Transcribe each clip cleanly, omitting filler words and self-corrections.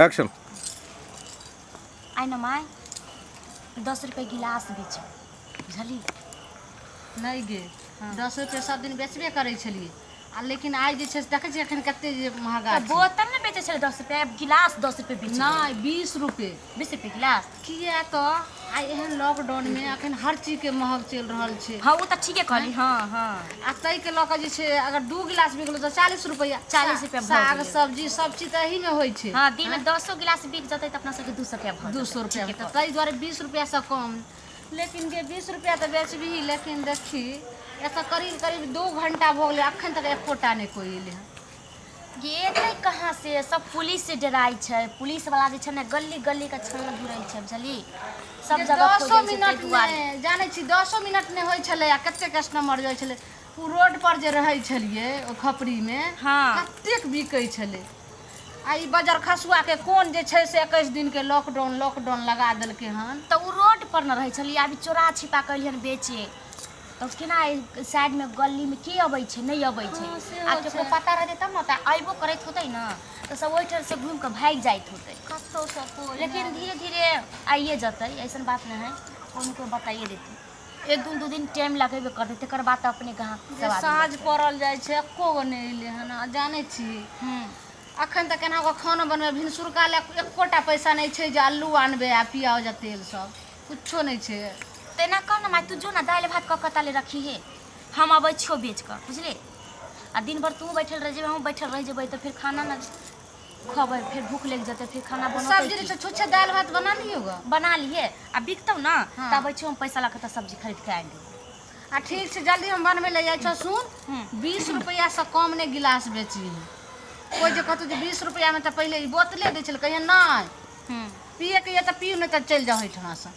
Action. आई न my 10 रुपये गिलास बेच बुझली नहीं गे 10 रुपये सब दिन बेचबे करै छलिए आ लेकिन आइ जे छै से देखै छियै एखन कते जे महगा छै। बोतल न बेचे छले 10 रुपये गिलास 10 रुपये बेच नहीं 20 रुपये 20 रुपये गिलास। किया तो आई एहन लॉकडाउन में अखन हर चीज के महग चल रहल छै। हाँ वो तो ठीके कहली। हाँ हाँ आ तै के लऽ कऽ जे छै अगर 2 गिलास बिकलो तो 40 रुपया 40 रुपया साग सब्जी सब चीज तो एही में होइ छै। हाँ दिन में 10 गिलास बिक जते तो अपना सबके 200 रुपया भर 200 रुपया तै दुआरे 20 रुपया से कम। लेकिन गे 20 रुपया तो बेचबही लेकिन देखी एतऽ करीब करीब 2 घंटा हो गेलै अखन तक एकोटा नहीं कोई एलै हँ। ये नहीं कहाँ से सब पुलिस से डराई छै। पुलिस वाला जे छै ने गली गली का छान घुरै छै बुझली सब जगह 10 मिनट में जाने छी 10 मिनट नहीं होय छले आ कते कस्टमर जाय छले उ रोड पर जे रहै छलिए ओ खपरी में हाँ कतेक बिकै छले। आ ई बाजार खसुआ के कोन जे छै से 21 दिन के लॉकडाउन लगा देलकै हन। तो उ रोड पर न रहे छलिए अभी चोरा छिपा कलियन बेचे तो केना साइड में गली में के अबै छै नहीं अबै छै। आ केकरो पता रहते तब न त आइबो करैत होतै न तो सब ओइ ठर से घूम के भाग जाइत होतै कतो सब लेकिन धीरे धीरे आइए जतै ऐसन बात नहीं है उनको बताइए देती 1 दिन टाइम लगेबे करते तकर बाद अपने कहाँ साँझ पड़ल जाय छै एको गो नहीं एलै हन। जाने छी अखन तक केना को खाना बनबे भिनसुरका ले एकोटा पैसा नहीं छै जे आलू आनबे आ पियाज आ तेल सब कुछो नहीं छै। तेना कर ना माय तू जो ना दाल भात कऽ ताले रखी है हम अबै छियो बेच कर बुझले। आ दिन भर तू बैठल रह जेबे हम बैठल रह जेबे तो फिर खाना ना खबै फिर भूख लग जते फिर खाना बनतै सब्जी से छुच्छे दाल भात बना लियोगा बना लिए आ बिकतौ ना त अबै छियो हम पैसा ला के सब्जी खरीद के आएंगे। आ ठीक से जल्दी हम बनबे ले जाय छ। सुन 20 रुपया से कम ने गिलास बेची कोई जे कहतो जे 20 रुपया में तो पहले ई बोतले दै छल कहिए नहीं पिए के ये तो पीऊ नहीं तो चल जाओ ठना से।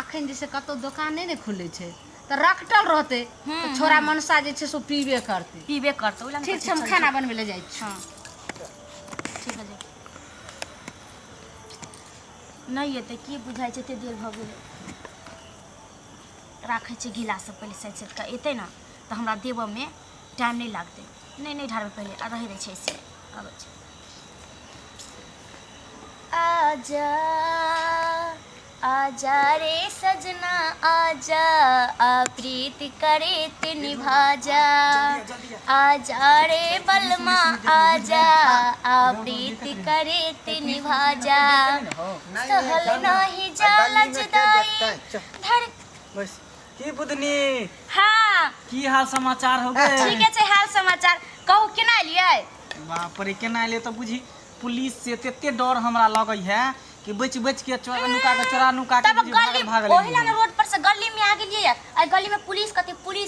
अखन जैसे कतो दुकान नहीं खुले छे तो रखटल रहते तो छोरा मनसा जे छे सो पीबे करते। ठीक छै हम खाना बनबे ले जाय छी। हां ठीक है नहीं एते की बुझाई छै ते देर भ गेल राखे छै गिलास सब पहले साइड साइड का एते ना तो हमरा देव में टाइम नहीं लागते नहीं ढारबे पहले आ रहे छै से आबै छै। आजा आजा रे सजना आजा आ प्रीत करे ते निभा जा आजा रे बलमा आजा आ प्रीत करे ते निभा जा सहल नाही जाला जुदाई धर बस की बुदनी हाँ की हाल समाचार हो गए? ठीक है हाल समाचार कहू केना लिए बाप रे केना एलिए तो बुझी पुलिस से तेते डर हमरा लगई है कि बच के नुका के चोरा नुका के तब गली भाग ओही ला रोड पर से गली में आ गेलिए आ गली में पुलिस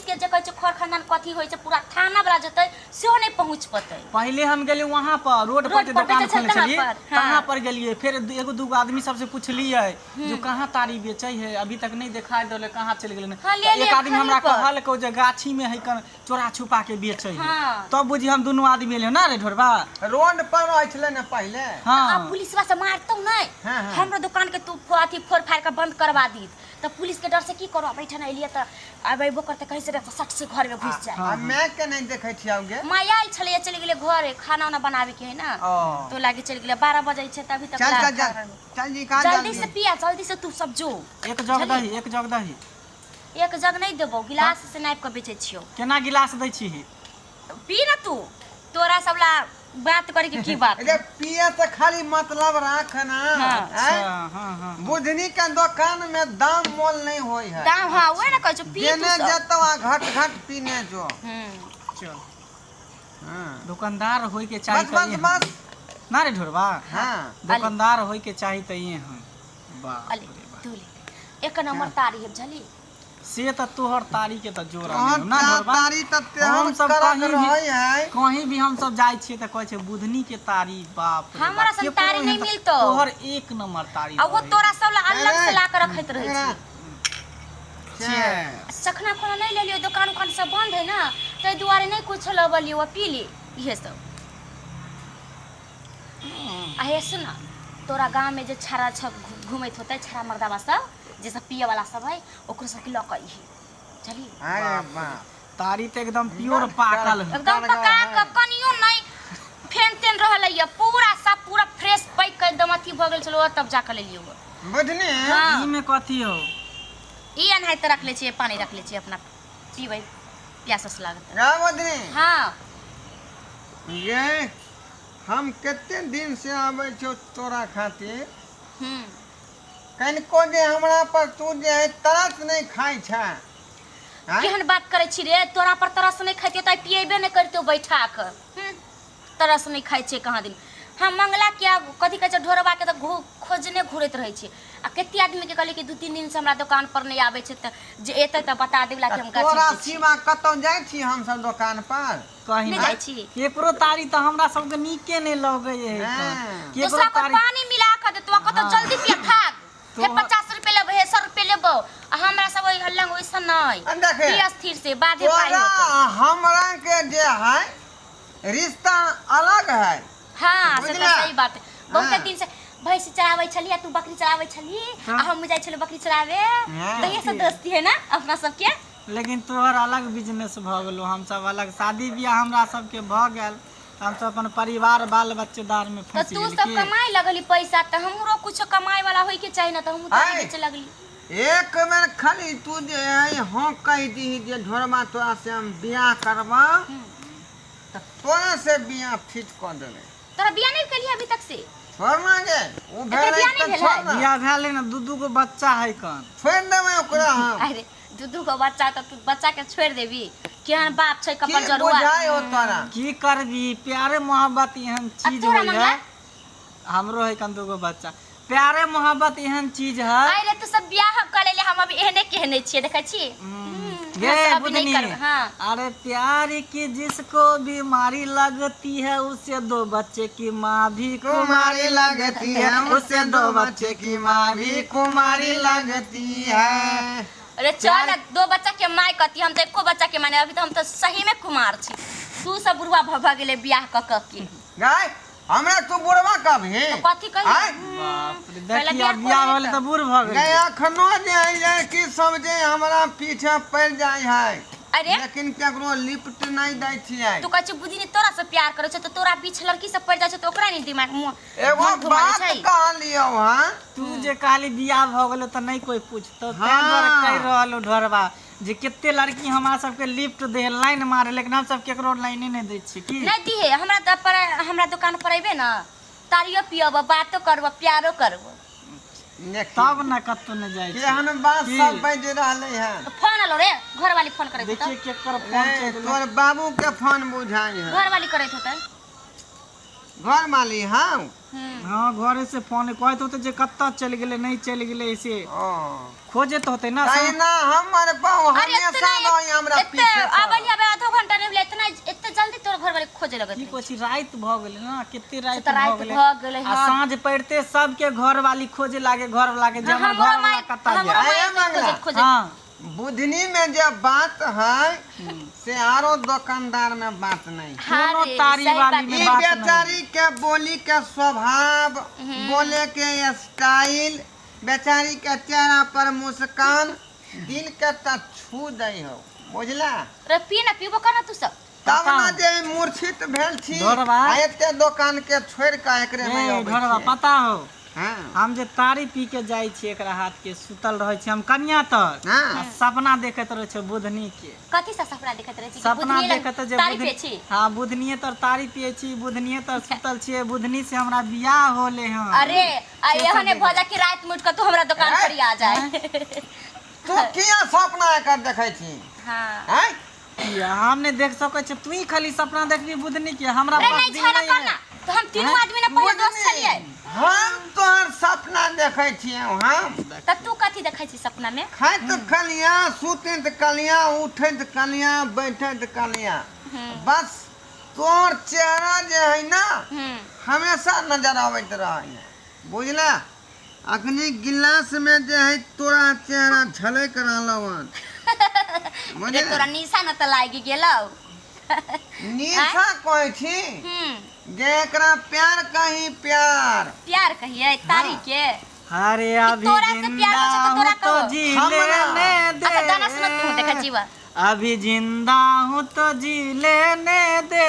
के जगह छै खर खानदान कथी होय छै पूरा थाना वाला जतै सेहो नहीं पहुंच पते। पहले हम गेलिए वहां पर रोड पर जे दुकान खोले छलिए कहां पर गेलिए फिर एगो दूगो आदमी सब से पूछलिए जो कहां तारी बेचै है अभी तक नहीं दिखाई देले कहां चल गेले। एक आदमी हमरा कहल को जे गाछी में है कन चोरा छुपा के बेचै है तब बुझी हम दोनों आदमी एले ना रे ढोरबा रोड पर रहै छले ना पहले। हां पुलिसवा से मारतौ नहीं हमरा दुकान के तू अथी फोड़ फाड़ के बंद करवा दी तो पुलिस के डर से की करो बैठन एलिए त अबेबो करते कहीं से सट से घर में घुस जाए। मैं के नहीं देखै छी आगे माया आइल छले चल गेले घर खाना वाना बनावे के है ना तो लागे चल गेले 12 बजे छै तभी तक चल जी कहां जल्दी से पिया जल्दी से तू सब जो एक जग दही एक जग नहीं देबो गिलास से नाप के बेचे छियो केना गिलास दै छी पी ना तू तोरा सबला बात करे के की बात अरे पिए तो खाली मतलब राख ना। हां बुधनी के दुकान में दाम मोल नहीं होय है दाम हां ओए ना कहै छ पी देने जतो घट पीने जो चल हां दुकानदार होय के चाहिए बस ना रे ढोरबा। हां दुकानदार होय के चाहिए त ये हम बाप अले तूले एक नंबर तारी है झली से त तोहर तारी के त जोर ना तारी त हम सब कहीं भी हम सब जाय छिए त कहै छै बुधनी के तारी बाप रे हमरा सब तारी नहीं मिलतो तोहर एक नंबर तारी आ वो तोरा सब ला अलग से ला के रखैत रहै छी सखना कोना नहीं ले लियो दुकान सब बंद है ना तै दुआरे नहीं कुछ लबलियो आ पी ले इहे सब। आ हे सुना तोरा गांव में जे छारा घूमैत होतै छारा मर्दावा सब जे सब पिए वाला सब है ओकरो सब के लकई है चली। अरे बा तारी त एकदम प्योर पाकल है एकदम पका के कनियो नहीं फेन तेन रहल है पूरा सब पूरा फ्रेश पैक कर एकदम भ गेल छलो तब जाके ले लियो बुझनी हाँ ई में कथी हो ई अनहाई त रख ले छी पानी रख ले छी अपना पीबै प्यास लागत गा बुझनी हाँ ये हम कितने दिन से आवे छो तोरा खातिर कनिको जे हमरा पर तू जे है तरस नहीं खाई छा केहन बात करे छी रे तोरा पर तरस नहीं खाइते त पिएबे नहीं करते बैठा के तरस नहीं खाइ छे कहाँ दिन हम मंगला क्या कथी कहै छै ढोरबा के त खोजने घुरैत रहै छै आ कते आदमी के कहले कि 2-3 दिन से हमरा दुकान पर नहीं आबै छै त जे एते त बता देबला कि हम तोरा गाछ सीमा कतौ जाय छी हम सब दुकान पर कहीं नहीं ना जाय छी केकरो तारी त हमरा सब के नीके नहीं लगे है हाँ। केकरो दूसरा को तारी पानी मिला के दे तो कत जल्दी पिए भाग हे 50 रुपए लेबो हे 100 रुपए लेबो आ हमरा सब ओइ हल्ला ओइसा नहीं देखे पिए स्थिर से बादे पाई तोरा होते हमरा के जे है रिश्ता अलग है हाँ से बुझला? तो सही बात है बहुत हाँ। दिन से भैंस चरावे छलिए तू बकरी चरावे छली हाँ। आ हम जाय छले बकरी चरावे हाँ। तो ये सब दोस्ती है ना अपना सबके लेकिन तोहर अलग बिजनेस भ गेलो हम सब अलग शादी बियाह हमरा सब के भ गेल हम सब अपन परिवार बाल बच्चेदार में तो फंस तू गेल सब कमाई लगली पैसा तो हमरो कुछ कमाई वाला होई के चाहिए ना तो हम आय। तो बेचे लगली एक बेर खाली तू जे है हाँ कह दी जे ढोरमा तोरा से हम बियाह करबा तो तोरा से बियाह फिट कर देले तोरा बियाह नहीं करिए अभी तक से छोड़ना जे उ बियाह भेलै नहीं तो भेलै? छोड़ना बियाह भेले ना दू गो बच्चा है कन छोड़ देबै ओकरा हम अरे दू को बच्चा तो तू बच्चा के छोड़ देबी केहन बाप छै की कपड़ जरुआ बुझाय हो तोरा की करबी प्यारे मोहब्बत एहन चीज तोरा होय मंगला? है हमरो है कन दूगो बच्चा प्यारे मोहब्बत एहन चीज है अरे तू सब बियाह करे ले हम अभी एहने कहने छिए देखै छी गे अभी नहीं बुधनी करब, हाँ। अरे प्यार की जिसको बीमारी लगती है उसे 2 बच्चे की माँ भी कुमारी लगती है उससे 2 बच्चे की माँ भी कुमारी लगती है अरे चल 2 बच्चा के माय कती हम तो एको बच्चा के माने अभी तो हम तो सही में कुमार छी तू सब बुढ़वा भ गेले बियाह क के गाय हमरा तू बुढ़वा कब है तो कथी कही बाप रे पहले देखिए बियाह बियाह करे वाले तो। तो बूढ़ भ गाय गए अखनो जे है लड़की सब जे हमरा पीछे पड़ जाय है अरे लेकिन केकरो लिफ्ट नहीं दै छियै तू कहै छी बुद्धि नहीं तोरा से प्यार करे छ तो तोरा बीच लड़की सब पड़ जाय छ तो ओकरा नहीं दिमाग मुंह एगो मन घुमा बात छै कह लियो हां तू जे कहली बियाह भ गेलो त नहीं कोई पूछतो तै हाँ। दुआरे कह रहलो ढोरबा जे केते लड़की हमरा सबके लिफ्ट दे लाइन मारे लेकिन हम सब केकरो लाइन नहीं दै छी की नहीं दिहे हमरा त पर हमरा दुकान पर आइबे ना तारियो पियब बातो करब प्यारो करब तब न कत्तो न जाय छी केहन बात की? सब बज रहले है तो फोन आलो रे घर वाली फोन करे देखिए तो केकर फोन ए, चल तोर बाबू के फोन बुझाई है घर वाली करे होतै घर माली हाँ हां घरे से फोन कहत होते जे कत्ता चल गेले नहीं चल गेले ऐसे ओ खोजत होते ना ताई ना हमर पाऊ अरे हमेशा रही हमरा इतना पीछे आबल आबे आधो घंटा नहीं भेले इतना इतना जल्दी तोर घर वाले खोजे लगत की रहे। कोची रात भ गेले ना केते रात तो रात भ गेले भ गेले, आ हाँ। साँझ पड़ते सबके घर वाली खोजे लागे घर वाला के जे हमर हमरो घर वाला माय कत्ता हमरो गया माय आया मंगला। खोजे खोजे हां बुधनी में जो बात है से आरो दुकानदार में बात नहीं हाँ दोनों रे, तारी सही वाली बात में ई बात नहीं। बेचारी के बोली के स्वभाव बोले के स्टाइल बेचारी के चेहरा पर मुस्कान दिल के त छू दई हो बुझला रे पी ना पीबो कर ना तू सब तब ना जे मूर्छित भेल छी ढोरबा। आ एते दुकान के छोड़ के एकरे में ए अबै घरवा छी। पता हो हाँ हम जे तारी पी के जाय छी एकरा हाथ के सुतल रहे छी हम कन्या तक हाँ। आ सपना देखत रहे छी बुधनी के कथी सा सपना देखत रहे छी कि सपना बुधनी देखत जे तारी पे छी हां बुधनिए तर तारी पिए छी बुधनिए तर सुतल छी बुधनी से हमरा बियाह होले हां अरे आ एहने भजा के रात मुट के तू हमरा दुकान पर ही आ जाए तू किया सपना एकर देखै छी हां हैं हम नहीं देख सकै छी तू ही खाली सपना देखबी बुधनी के हमरा रे पास नहीं दिन छाना नहीं करना है तो हम तीनों आदमी ने पहले दोस्त छलिए हम तोहर सपना देखै छियै हम त तू कथी देखै छी सपना में खाइत कलिया सुतैत कलिया उठैत कलिया बैठैत कलिया बस तोर चेहरा जे है ना हमेशा नजर आबैत रहे बुझला अखनी गिलास में जे है तोरा चेहरा झलक रहलवन रे तोरा निशा न त लागी गेलौ निशा कहै छी जे एकरा प्यार कही प्यार प्यार कहिए तारी के अरे अभी तोरा से प्यार हो से तो तोरा तो कहो। जी हमरा। लेने दे अच्छा गाना सुनत तू देखा जीवा अभी जिंदा हूँ तो जी लेने दे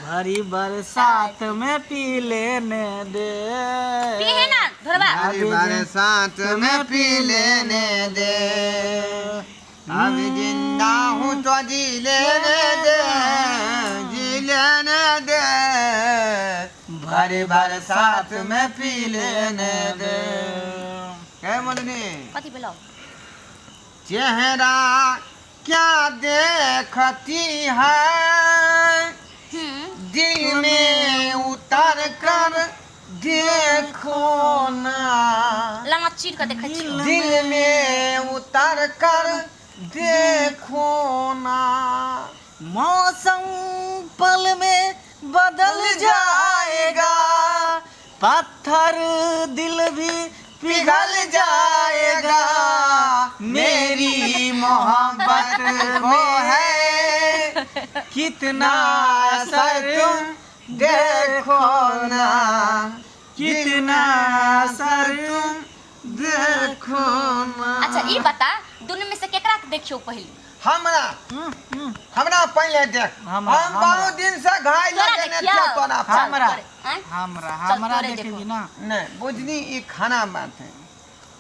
भरी बरसात में पी लेने दे। पी है ना धरवा भरी बरसात में पी लेने दे, अब जिंदा हूँ तो जी लेने दे, जी लेने दे, भरी बरसात में पी लेने दे। क्या बोलनी? कथी बोलो? चेहरा क्या देखती है, दिल में उतर कर देखो ना, लंगा चीर के देखै छी। दिल में उतर कर देखो ना, मौसम पल में बदल जाएगा, पत्थर दिल भी पिघल जाएगा, मेरी मोहब्बत को है कितना असर तुम देखो ना, कितना असर तुम देखो ना। अच्छा ई बता दोनों में से केकरा के देखियो पहले? हमरा पहले देख, हम हमरा। बहुत दिन से घायल तोरा लगने देखियो? थे तोरा पर। हमरा हैं? हमरा तोरे देखेगी ना। नहीं बुझनी ई खाना बात है,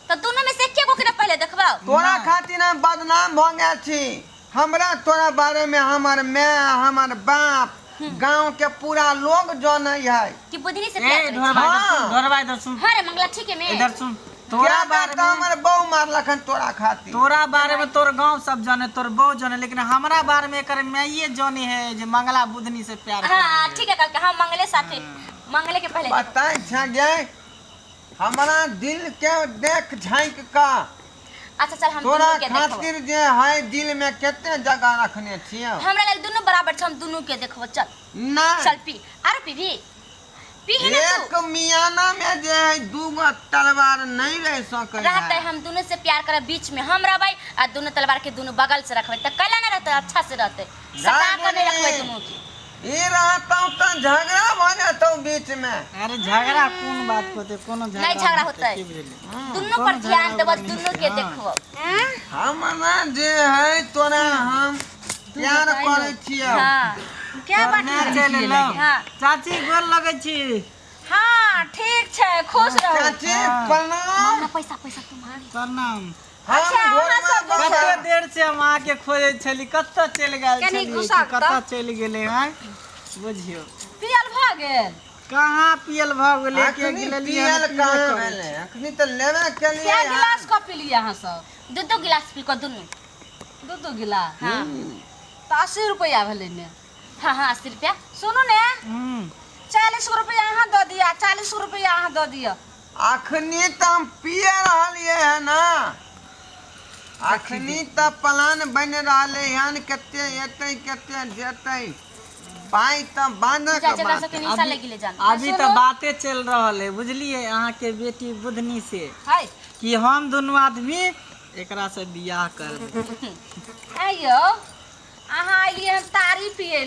तो दोनों में से के को पहले देखबाओ? तोरा खातिर हम बदनाम भ गए छी। हमरा तोरा बारे में हमर माँ हमर बाप गांव के पूरा लोग जाने है कि बुधनी से प्यार करे छी? ढोरवा इधर सुन, हां रे मंगला ठीक है में इधर सुन। तोरा तोरा बारे बारे में में हमर बहू मारलखन तोरा खातिर। तोरा बारे में तोर गांव सब जाने, तोर बहू जाने, लेकिन हमरा बारे में एकर मैं ये जाने है जे मंगला बुधनी से प्यार हां करे। ठीक है कल हम मंगले साथे मंगले के पहले बताए छ गए हमरा दिल के देख झांक का, अच्छा चल हम तोरा दोनों के देखब। खातिर जे है दिल में कितने जगह रखने छियै। हमरा लग दोनों बराबर छ, हम दोनों के देखब। चल ना चल पी आरो पी भी पी है ना एक तू मियाना में जे है दूगो तलवार नहीं रह सके रहते है। हम दोनों से प्यार करे बीच में हम रहबै आ दोनों तलवार के दोनों बगल से रखबै त कला ना रहते अच्छा से रहते सका के नहीं रखबै दोनों के। ये रहता तो झगड़ा हो जाता बीच में। अरे झगड़ा कौन बात होते, कोनो झगड़ा नहीं झगड़ा होता है। की बुझली? दोनों पर ध्यान देब, दोनों के देखब। हमरा जे है तोरा हम प्यार करे छियै। हां क्या बात ना है? चले लो। हाँ। चाची गोर लगे छी। हां ठीक छै खुश रहो। चाची प्रणाम। हमरा पैसा पैसा तुम्हारी प्रणाम। अच्छा, हम अहाँ सब घरमे कते बैठल- देर से हम आके खोजे छली, कत्ता चल गेल कनी छली, घुसा के कत्ता तऽ। चल गेले हैं बुझियो। पियल भ गेल? कहाँ पियल भ गेले के अखनी गिललिए पियल कहाँ भेलै, अखनी तो लेबे के लिए क्या गिलास कप पी लिया अहाँ सब? दो गिलास पी को दोनों। दू गिलास? हां तो 80 रुपया भेलै ने। हां हां 80 रुपया। सुनू ने, हम्म 40 रुपया अहाँ दऽ दिया, 40 रुपया अहाँ दऽ दिया। अखनी तो हम पिए रहलिए है ना, अखनी तो प्लान बन रहले हन केते एते केते जेते, पाई तो बांधे जा के जगह बात। से निशा लगी ले जान। अभी तो बातें चल रहल है बुझलिए अहाँ के बेटी बुधनी से हाय कि हम दोनों आदमी एकरा से बियाह करबै। आइयो अहाँ अइलिए तारी पिए